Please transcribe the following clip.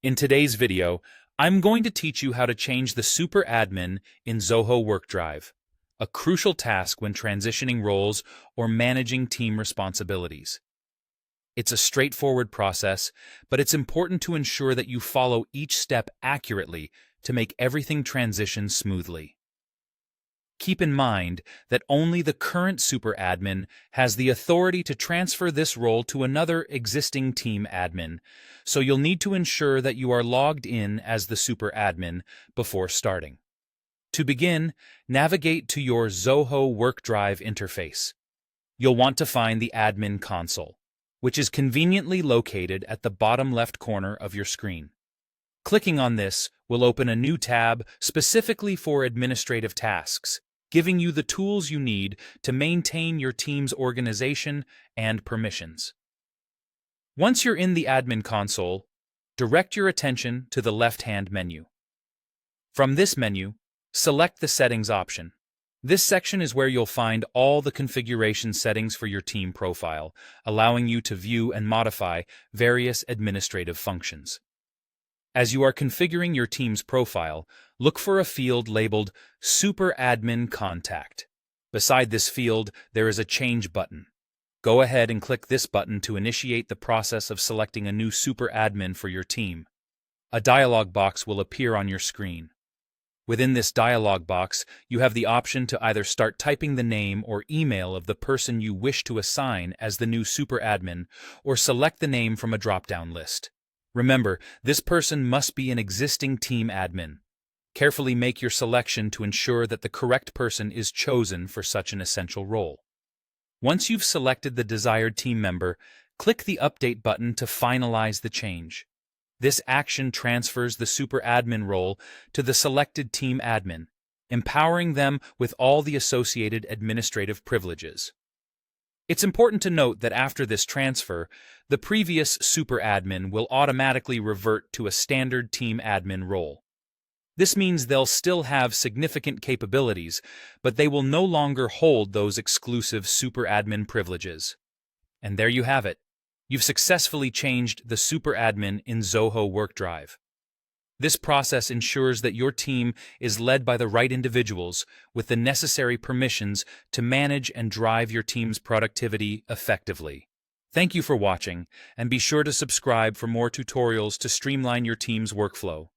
In today's video, I'm going to teach you how to change the super admin in Zoho WorkDrive, a crucial task when transitioning roles or managing team responsibilities. It's a straightforward process, but it's important to ensure that you follow each step accurately to make everything transition smoothly. Keep in mind that only the current super admin has the authority to transfer this role to another existing team admin, so you'll need to ensure that you are logged in as the super admin before starting. To begin, navigate to your Zoho WorkDrive interface. You'll want to find the admin console, which is conveniently located at the bottom left corner of your screen. Clicking on this will open a new tab specifically for administrative tasks, giving you the tools you need to maintain your team's organization and permissions. Once you're in the admin console, direct your attention to the left-hand menu. From this menu, select the Settings option. This section is where you'll find all the configuration settings for your team profile, allowing you to view and modify various administrative functions. As you are configuring your team's profile, look for a field labeled Super Admin Contact. Beside this field, there is a Change button. Go ahead and click this button to initiate the process of selecting a new super admin for your team. A dialog box will appear on your screen. Within this dialog box, you have the option to either start typing the name or email of the person you wish to assign as the new super admin, or select the name from a drop-down list. Remember, this person must be an existing team admin. Carefully make your selection to ensure that the correct person is chosen for such an essential role. Once you've selected the desired team member, click the Update button to finalize the change. This action transfers the super admin role to the selected team admin, empowering them with all the associated administrative privileges. It's important to note that after this transfer, the previous super admin will automatically revert to a standard team admin role. This means they'll still have significant capabilities, but they will no longer hold those exclusive super admin privileges. And there you have it. You've successfully changed the super admin in Zoho WorkDrive. This process ensures that your team is led by the right individuals with the necessary permissions to manage and drive your team's productivity effectively. Thank you for watching, and be sure to subscribe for more tutorials to streamline your team's workflow.